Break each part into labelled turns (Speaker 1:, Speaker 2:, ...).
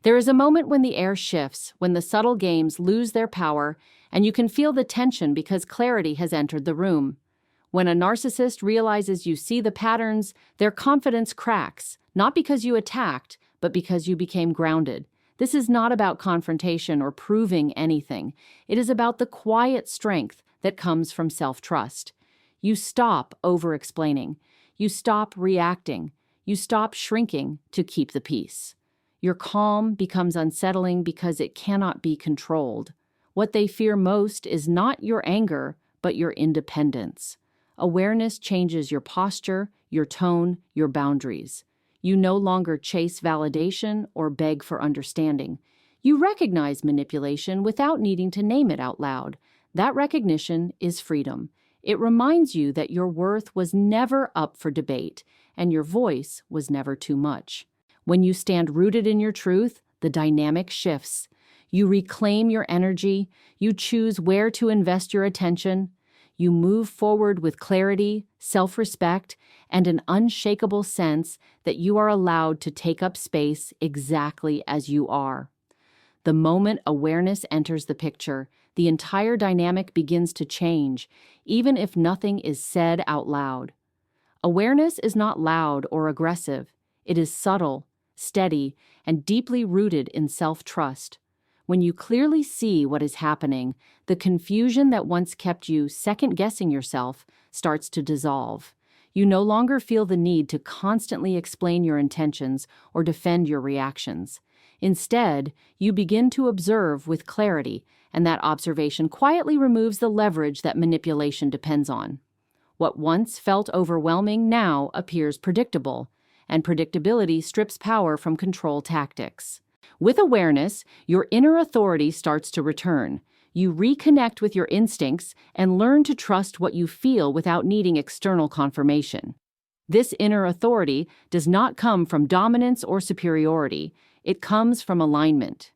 Speaker 1: There is a moment when the air shifts, when the subtle games lose their power, and you can feel the tension because clarity has entered the room. When a narcissist realizes you see the patterns, their confidence cracks, not because you attacked, but because you became grounded. This is not about confrontation or proving anything. It is about the quiet strength that comes from self-trust. You stop over-explaining. You stop reacting. You stop shrinking to keep the peace. Your calm becomes unsettling because it cannot be controlled. What they fear most is not your anger, but your independence. Awareness changes your posture, your tone, your boundaries. You no longer chase validation or beg for understanding. You recognize manipulation without needing to name it out loud. That recognition is freedom. It reminds you that your worth was never up for debate, and your voice was never too much. When you stand rooted in your truth, the dynamic shifts. You reclaim your energy. You choose where to invest your attention. You move forward with clarity, self-respect, and an unshakable sense that you are allowed to take up space exactly as you are. The moment awareness enters the picture, the entire dynamic begins to change, even if nothing is said out loud. Awareness is not loud or aggressive. It is subtle, steady, and deeply rooted in self-trust. When you clearly see what is happening, the confusion that once kept you second-guessing yourself starts to dissolve. You no longer feel the need to constantly explain your intentions or defend your reactions. Instead, you begin to observe with clarity, and that observation quietly removes the leverage that manipulation depends on. What once felt overwhelming now appears predictable, and predictability strips power from control tactics. With awareness, your inner authority starts to return. You reconnect with your instincts and learn to trust what you feel without needing external confirmation. This inner authority does not come from dominance or superiority. It comes from alignment.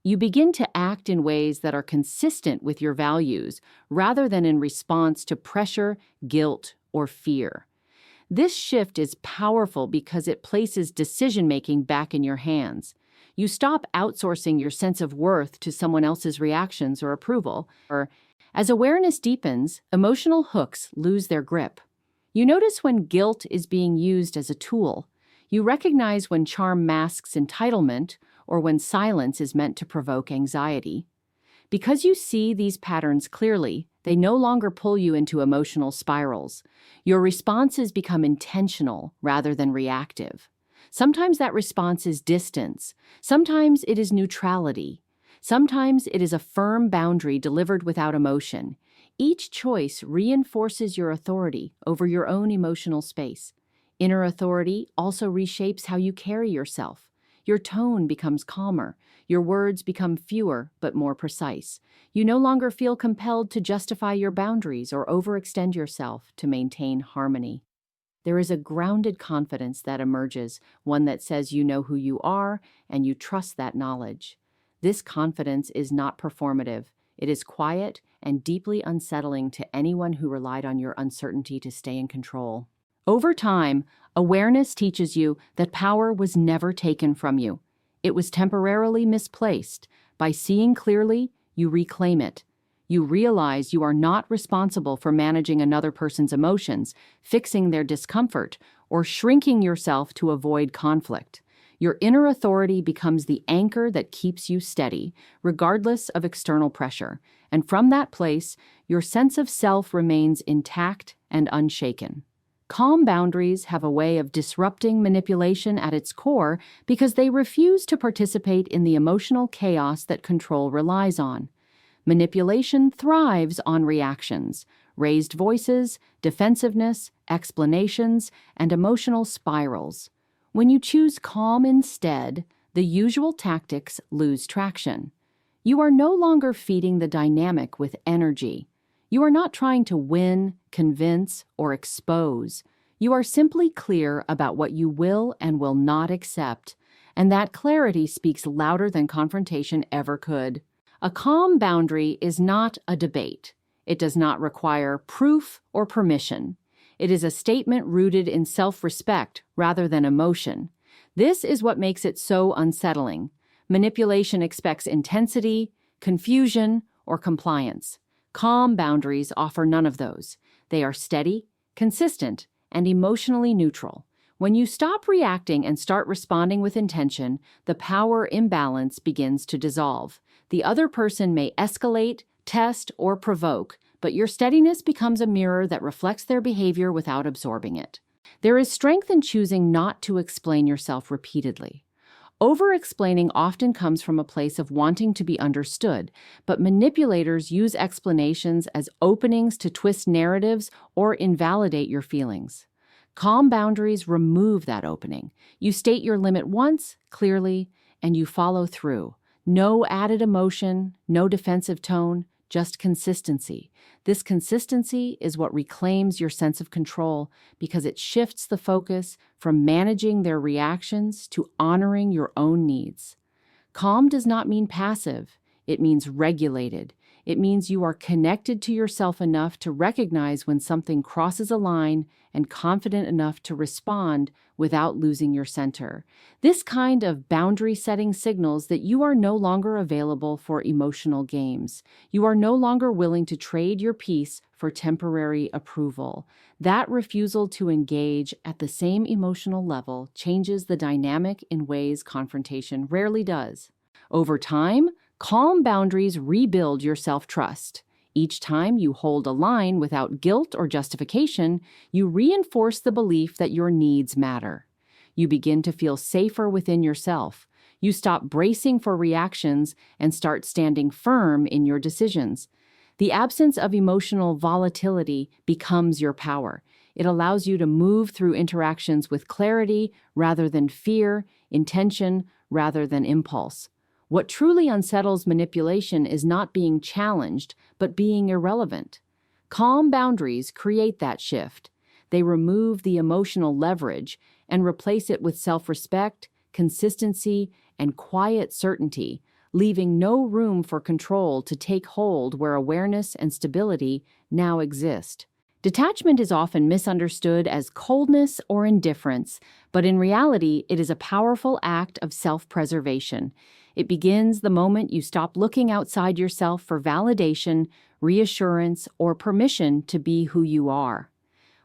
Speaker 1: You begin to act in ways that are consistent with your values, rather than in response to pressure, guilt, or fear. This shift is powerful because it places decision-making back in your hands. You stop outsourcing your sense of worth to someone else's reactions or approval. As awareness deepens, emotional hooks lose their grip. You notice when guilt is being used as a tool. You recognize when charm masks entitlement or when silence is meant to provoke anxiety. Because you see these patterns clearly, they no longer pull you into emotional spirals. Your responses become intentional rather than reactive. Sometimes that response is distance. Sometimes it is neutrality. Sometimes it is a firm boundary delivered without emotion. Each choice reinforces your authority over your own emotional space. Inner authority also reshapes how you carry yourself. Your tone becomes calmer. Your words become fewer but more precise. You no longer feel compelled to justify your boundaries or overextend yourself to maintain harmony. There is a grounded confidence that emerges, one that says you know who you are and you trust that knowledge. This confidence is not performative. It is quiet and deeply unsettling to anyone who relied on your uncertainty to stay in control. Over time, awareness teaches you that power was never taken from you. It was temporarily misplaced. By seeing clearly, you reclaim it. You realize you are not responsible for managing another person's emotions, fixing their discomfort, or shrinking yourself to avoid conflict. Your inner authority becomes the anchor that keeps you steady, regardless of external pressure. And from that place, your sense of self remains intact and unshaken. Calm boundaries have a way of disrupting manipulation at its core because they refuse to participate in the emotional chaos that control relies on. Manipulation thrives on reactions, raised voices, defensiveness, explanations, and emotional spirals. When you choose calm instead, the usual tactics lose traction. You are no longer feeding the dynamic with energy. You are not trying to win, convince, or expose. You are simply clear about what you will and will not accept, and that clarity speaks louder than confrontation ever could. A calm boundary is not a debate. It does not require proof or permission. It is a statement rooted in self-respect rather than emotion. This is what makes it so unsettling. Manipulation expects intensity, confusion, or compliance. Calm boundaries offer none of those. They are steady, consistent, and emotionally neutral. When you stop reacting and start responding with intention, the power imbalance begins to dissolve. The other person may escalate, test, or provoke, but your steadiness becomes a mirror that reflects their behavior without absorbing it. There is strength in choosing not to explain yourself repeatedly. Over-explaining often comes from a place of wanting to be understood, but manipulators use explanations as openings to twist narratives or invalidate your feelings. Calm boundaries remove that opening. You state your limit once, clearly, and you follow through. No added emotion, no defensive tone, just consistency. This consistency is what reclaims your sense of control because it shifts the focus from managing their reactions to honoring your own needs. Calm does not mean passive. It means regulated. It means you are connected to yourself enough to recognize when something crosses a line and confident enough to respond without losing your center. This kind of boundary setting signals that you are no longer available for emotional games. You are no longer willing to trade your peace for temporary approval. That refusal to engage at the same emotional level changes the dynamic in ways confrontation rarely does. Over time, calm boundaries rebuild your self-trust. Each time you hold a line without guilt or justification, you reinforce the belief that your needs matter. You begin to feel safer within yourself. You stop bracing for reactions and start standing firm in your decisions. The absence of emotional volatility becomes your power. It allows you to move through interactions with clarity rather than fear, intention rather than impulse. What truly unsettles manipulation is not being challenged, but being irrelevant. Calm boundaries create that shift. They remove the emotional leverage and replace it with self-respect, consistency, and quiet certainty, leaving no room for control to take hold where awareness and stability now exist. Detachment is often misunderstood as coldness or indifference, but in reality, it is a powerful act of self-preservation. It begins the moment you stop looking outside yourself for validation, reassurance, or permission to be who you are.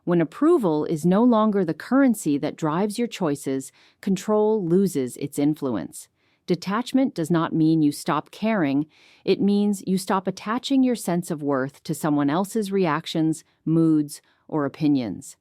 Speaker 1: When approval is no longer the currency that drives your choices, control loses its influence. Detachment does not mean you stop caring. It means you stop attaching your sense of worth to someone else's reactions, moods, or opinions.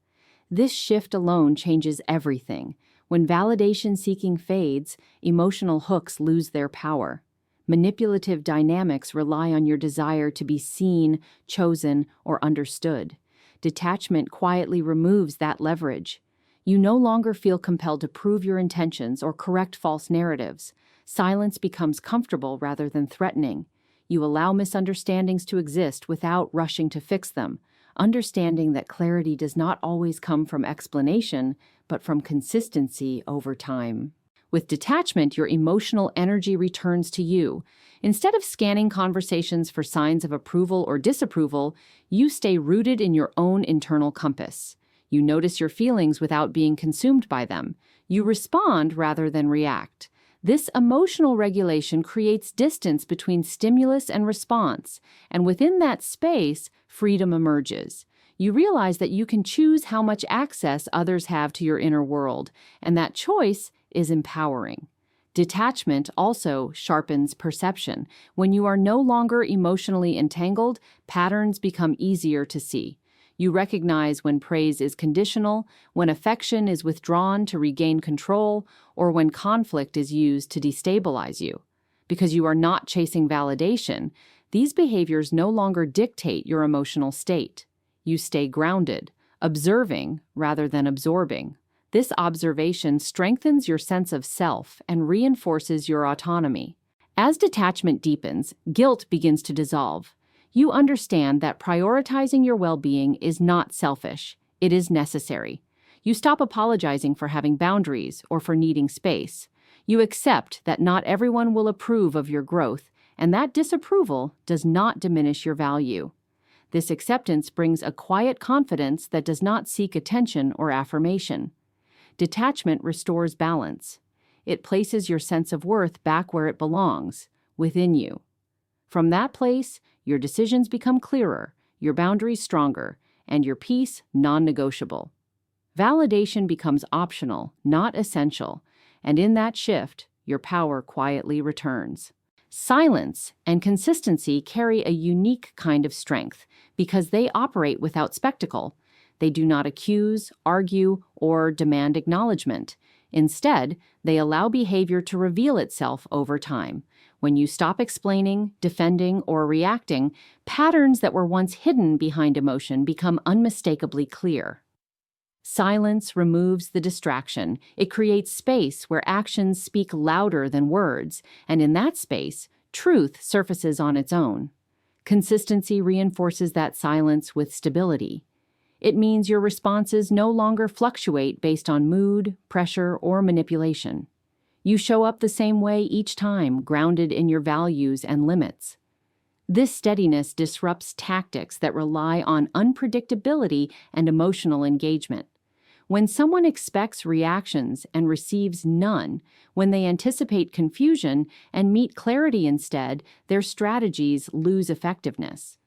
Speaker 1: This shift alone changes everything. When validation seeking fades, emotional hooks lose their power. Manipulative dynamics rely on your desire to be seen, chosen, or understood. Detachment quietly removes that leverage. You no longer feel compelled to prove your intentions or correct false narratives. Silence becomes comfortable rather than threatening. You allow misunderstandings to exist without rushing to fix them, understanding that clarity does not always come from explanation, but from consistency over time. With detachment, your emotional energy returns to you. Instead of scanning conversations for signs of approval or disapproval, you stay rooted in your own internal compass. You notice your feelings without being consumed by them. You respond rather than react. This emotional regulation creates distance between stimulus and response, and within that space, freedom emerges. You realize that you can choose how much access others have to your inner world, and that choice is empowering. Detachment also sharpens perception. When you are no longer emotionally entangled, patterns become easier to see. You recognize when praise is conditional, when affection is withdrawn to regain control, or when conflict is used to destabilize you. Because you are not chasing validation, these behaviors no longer dictate your emotional state. You stay grounded, observing rather than absorbing. This observation strengthens your sense of self and reinforces your autonomy. As detachment deepens, guilt begins to dissolve. You understand that prioritizing your well-being is not selfish, it is necessary. You stop apologizing for having boundaries or for needing space. You accept that not everyone will approve of your growth, and that disapproval does not diminish your value. This acceptance brings a quiet confidence that does not seek attention or affirmation. Detachment restores balance. it places your sense of worth back where it belongs, within you. From that place, your decisions become clearer, your boundaries stronger, and your peace non-negotiable. Validation becomes optional, not essential, and in that shift, your power quietly returns. Silence and consistency carry a unique kind of strength because they operate without spectacle. They do not accuse, argue, or demand acknowledgement. Instead, they allow behavior to reveal itself over time. When you stop explaining, defending, or reacting, patterns that were once hidden behind emotion become unmistakably clear. Silence removes the distraction. It creates space where actions speak louder than words, and in that space, truth surfaces on its own. Consistency reinforces that silence with stability. It means your responses no longer fluctuate based on mood, pressure, or manipulation. You show up the same way each time, grounded in your values and limits. This steadiness disrupts tactics that rely on unpredictability and emotional engagement. When someone expects reactions and receives none, when they anticipate confusion and meet clarity instead, their strategies lose effectiveness.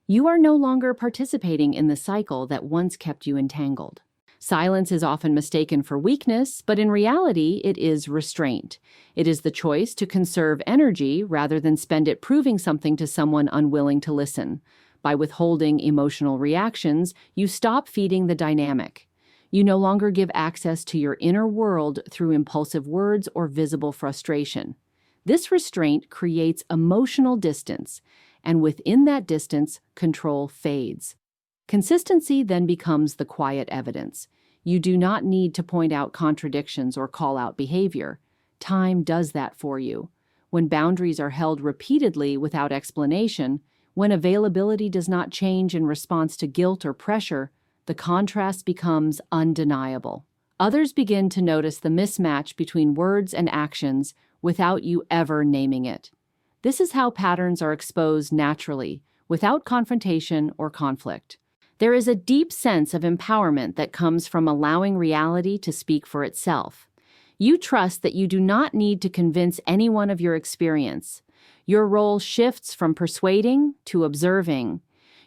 Speaker 1: You are no longer participating in the cycle that once kept you entangled. Silence is often mistaken for weakness, but in reality, it is restraint. It is the choice to conserve energy rather than spend it proving something to someone unwilling to listen. By withholding emotional reactions, you stop feeding the dynamic. You no longer give access to your inner world through impulsive words or visible frustration. This restraint creates emotional distance, and within that distance, control fades. Consistency then becomes the quiet evidence. You do not need to point out contradictions or call out behavior. Time does that for you. When boundaries are held repeatedly without explanation, when availability does not change in response to guilt or pressure, the contrast becomes undeniable. Others begin to notice the mismatch between words and actions without you ever naming it. This is how patterns are exposed naturally, without confrontation or conflict. There is a deep sense of empowerment that comes from allowing reality to speak for itself. You trust that you do not need to convince anyone of your experience. Your role shifts from persuading to observing.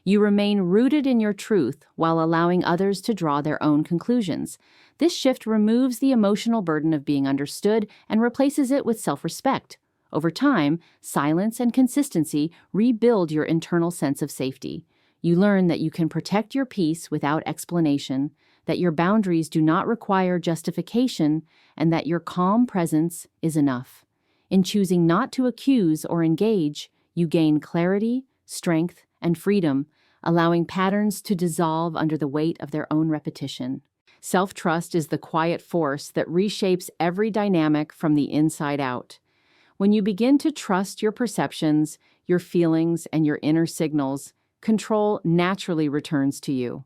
Speaker 1: You remain rooted in your truth while allowing others to draw their own conclusions. This shift removes the emotional burden of being understood and replaces it with self-respect. Over time, silence and consistency rebuild your internal sense of safety. You learn that you can protect your peace without explanation, that your boundaries do not require justification, and that your calm presence is enough. In choosing not to accuse or engage, you gain clarity, strength, and freedom, allowing patterns to dissolve under the weight of their own repetition. Self-trust is the quiet force that reshapes every dynamic from the inside out. When you begin to trust your perceptions, your feelings, and your inner signals, control naturally returns to you.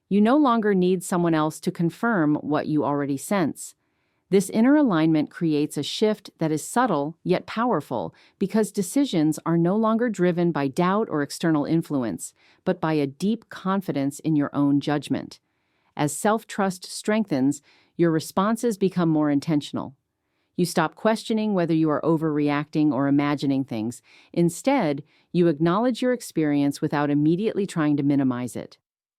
Speaker 1: You no longer need someone else to confirm what you already sense. This inner alignment creates a shift that is subtle yet powerful because decisions are no longer driven by doubt or external influence, but by a deep confidence in your own judgment. As self-trust strengthens, your responses become more intentional. You stop questioning whether you are overreacting or imagining things. Instead, you acknowledge your experience without immediately trying to minimize it.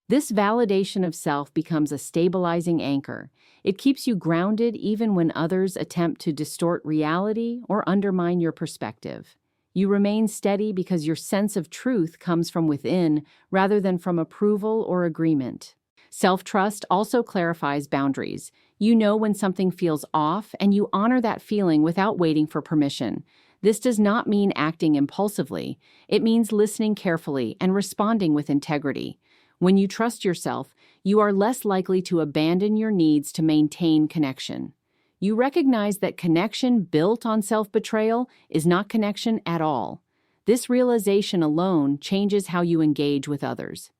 Speaker 1: This validation of self becomes a stabilizing anchor. It keeps you grounded even when others attempt to distort reality or undermine your perspective. You remain steady because your sense of truth comes from within rather than from approval or agreement. Self-trust also clarifies boundaries. You know when something feels off, and you honor that feeling without waiting for permission. This does not mean acting impulsively. It means listening carefully and responding with integrity. When you trust yourself, you are less likely to abandon your needs to maintain connection. You recognize that connection built on self-betrayal is not connection at all. This realization alone changes how you engage with others.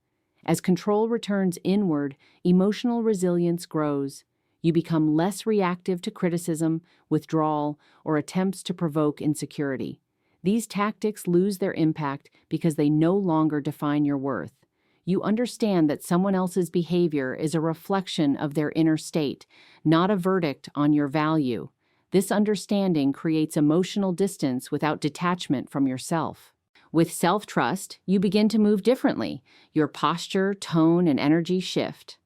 Speaker 1: As control returns inward, emotional resilience grows. You become less reactive to criticism, withdrawal, or attempts to provoke insecurity. These tactics lose their impact because they no longer define your worth. You understand that someone else's behavior is a reflection of their inner state, not a verdict on your value. This understanding creates emotional distance without detachment from yourself. With self-trust, you begin to move differently. Your posture, tone, and energy shift.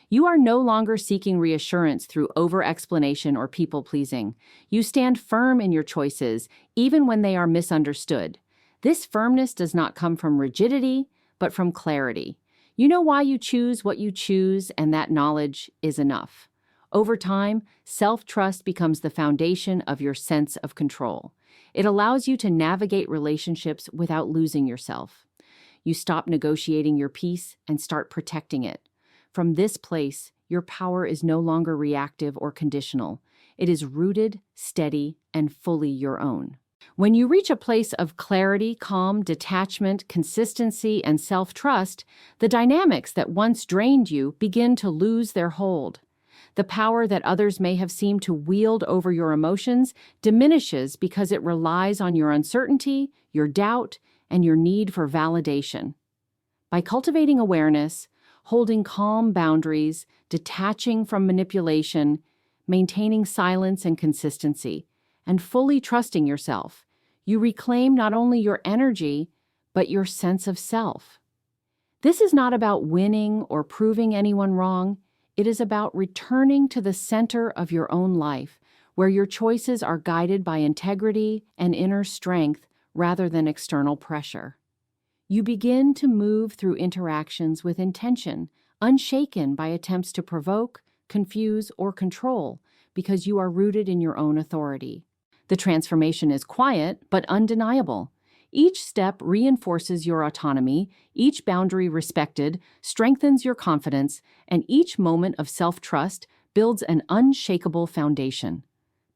Speaker 1: You are no longer seeking reassurance through over-explanation or people-pleasing. You stand firm in your choices, even when they are misunderstood. This firmness does not come from rigidity, but from clarity. You know why you choose what you choose, and that knowledge is enough. Over time, self-trust becomes the foundation of your sense of control. It allows you to navigate relationships without losing yourself. You stop negotiating your peace and start protecting it. From this place, your power is no longer reactive or conditional. It is rooted, steady, and fully your own. When you reach a place of clarity, calm, detachment, consistency, and self-trust, the dynamics that once drained you begin to lose their hold. The power that others may have seemed to wield over your emotions diminishes because it relies on your uncertainty, your doubt, and your need for validation. By cultivating awareness, holding calm boundaries, detaching from manipulation, maintaining silence and consistency, and fully trusting yourself, you reclaim not only your energy, but your sense of self. This is not about winning or proving anyone wrong. It is about returning to the center of your own life, where your choices are guided by integrity and inner strength rather than external pressure. You begin to move through interactions with intention, unshaken by attempts to provoke, confuse, or control, because you are rooted in your own authority. The transformation is quiet, but undeniable. Each step reinforces your autonomy, each boundary respected, strengthens your confidence, and each moment of self-trust builds an unshakable foundation.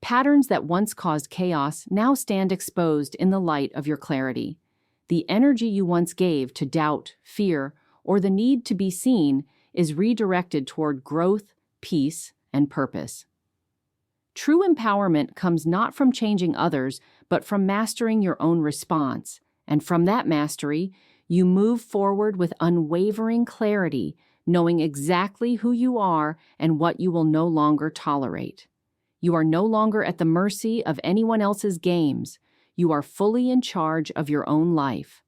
Speaker 1: Patterns that once caused chaos now stand exposed in the light of your clarity. The energy you once gave to doubt, fear, or the need to be seen is redirected toward growth, peace, and purpose. True empowerment comes not from changing others, but from mastering your own response. And from that mastery, you move forward with unwavering clarity, knowing exactly who you are and what you will no longer tolerate. You are no longer at the mercy of anyone else's games. You are fully in charge of your own life.